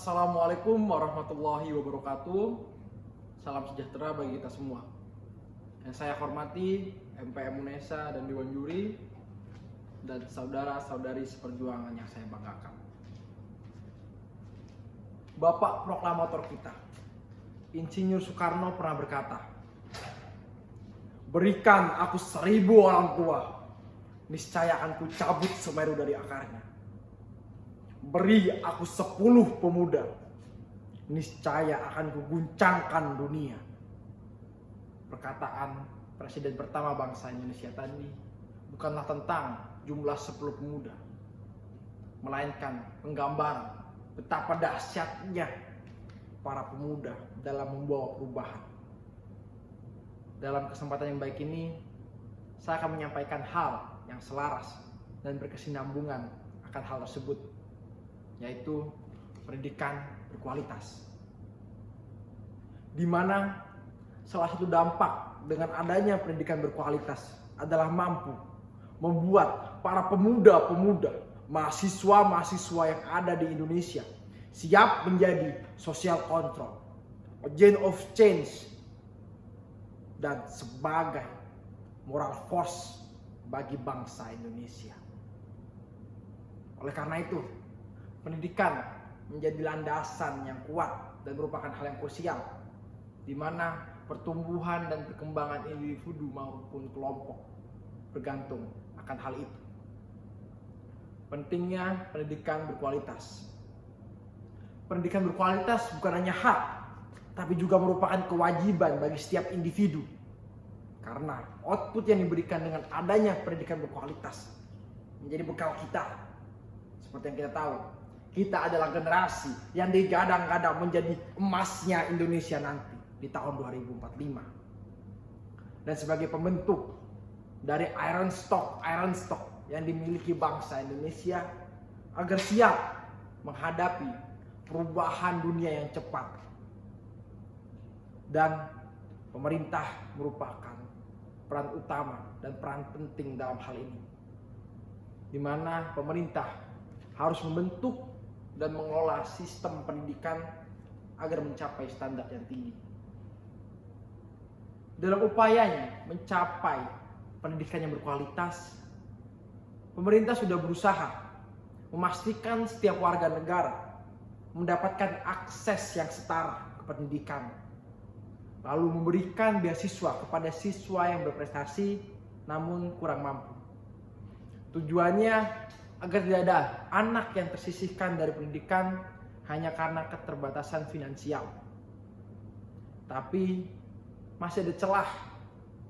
Assalamualaikum warahmatullahi wabarakatuh. Salam sejahtera bagi kita semua. Yang saya hormati MPM Unesa dan Dewan Juri dan saudara-saudari seperjuangan yang saya banggakan. Bapak proklamator kita, Insinyur Soekarno pernah berkata, "Berikan aku 1000 orang tua, niscaya akan ku cabut Semeru dari akarnya. Beri aku 10 pemuda, niscaya akan kuguncangkan dunia." Perkataan Presiden pertama bangsa Indonesia tadi bukanlah tentang jumlah 10 pemuda, melainkan penggambaran betapa dahsyatnya para pemuda dalam membawa perubahan. Dalam kesempatan yang baik ini, saya akan menyampaikan hal yang selaras dan berkesinambungan akan hal tersebut, yaitu pendidikan berkualitas. Di mana salah satu dampak dengan adanya pendidikan berkualitas adalah mampu membuat para pemuda-pemuda, mahasiswa-mahasiswa yang ada di Indonesia siap menjadi social control, agent of change, dan sebagai moral force bagi bangsa Indonesia. Oleh karena itu, pendidikan menjadi landasan yang kuat dan merupakan hal yang krusial, di mana pertumbuhan dan perkembangan individu maupun kelompok bergantung akan hal itu. Pentingnya pendidikan berkualitas. Pendidikan berkualitas bukan hanya hak, tapi juga merupakan kewajiban bagi setiap individu. Karena output yang diberikan dengan adanya pendidikan berkualitas menjadi bekal kita. Seperti yang kita tahu, kita adalah generasi yang digadang-gadang menjadi emasnya Indonesia nanti di tahun 2045. Dan sebagai pembentuk dari iron stock yang dimiliki bangsa Indonesia agar siap menghadapi perubahan dunia yang cepat. Dan pemerintah merupakan peran utama dan peran penting dalam hal ini, di mana pemerintah harus membentuk dan mengelola sistem pendidikan agar mencapai standar yang tinggi. Dalam upayanya mencapai pendidikan yang berkualitas, pemerintah sudah berusaha memastikan setiap warga negara mendapatkan akses yang setara ke pendidikan, lalu memberikan beasiswa kepada siswa yang berprestasi namun kurang mampu. Tujuannya agar tidak ada anak yang tersisihkan dari pendidikan hanya karena keterbatasan finansial. Tapi masih ada celah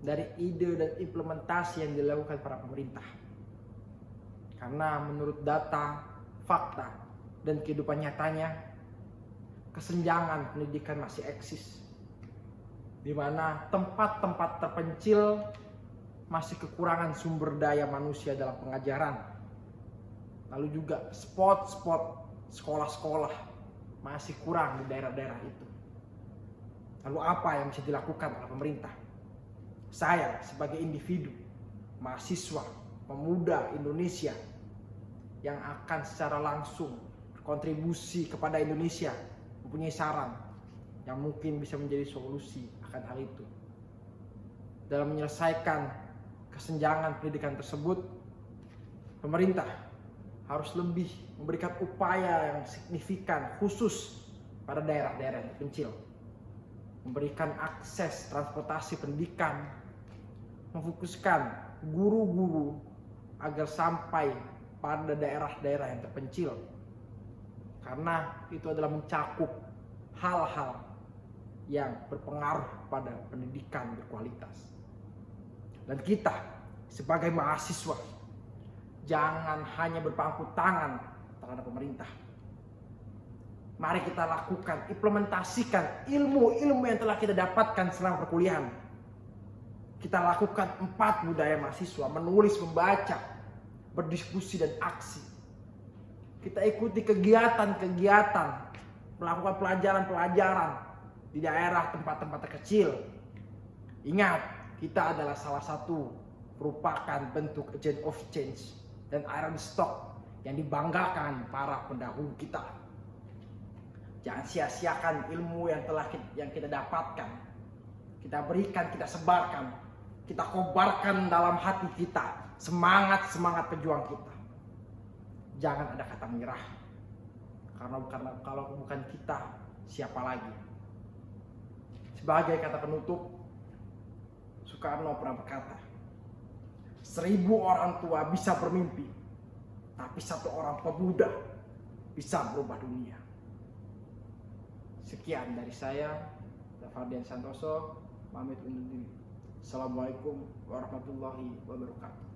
dari ide dan implementasi yang dilakukan para pemerintah. Karena menurut data, fakta, dan kehidupan nyatanya, kesenjangan pendidikan masih eksis, di mana tempat-tempat terpencil masih kekurangan sumber daya manusia dalam pengajaran. Lalu juga spot-spot sekolah-sekolah masih kurang di daerah-daerah itu. Lalu apa yang bisa dilakukan oleh pemerintah? Saya sebagai individu, mahasiswa, pemuda Indonesia yang akan secara langsung berkontribusi kepada Indonesia, mempunyai saran yang mungkin bisa menjadi solusi akan hal itu. Dalam menyelesaikan kesenjangan pendidikan tersebut, pemerintah harus lebih memberikan upaya yang signifikan khusus pada daerah-daerah yang terpencil, memberikan akses transportasi pendidikan, memfokuskan guru-guru agar sampai pada daerah-daerah yang terpencil, karena itu adalah mencakup hal-hal yang berpengaruh pada pendidikan berkualitas. Dan kita sebagai mahasiswa jangan hanya berpangku tangan terhadap pemerintah. Mari kita lakukan, implementasikan ilmu-ilmu yang telah kita dapatkan selama perkuliahan. Kita lakukan 4 budaya mahasiswa: menulis, membaca, berdiskusi, dan aksi. Kita ikuti kegiatan-kegiatan, melakukan pelajaran-pelajaran di daerah tempat-tempat terkecil. Ingat, kita adalah salah satu merupakan bentuk agent of change dan iron stock yang dibanggakan para pendahulu kita. Jangan sia-siakan ilmu yang yang kita dapatkan, kita berikan, kita sebarkan, kita kobarkan dalam hati kita semangat pejuang kita. Jangan ada kata menyerah, karena kalau bukan kita, siapa lagi? Sebagai kata penutup, Soekarno pernah berkata, 1000 orang tua bisa bermimpi, tapi 1 orang pemuda bisa berubah dunia. Sekian dari saya, Fardian Santoso, pamit undur diri. Assalamualaikum warahmatullahi wabarakatuh.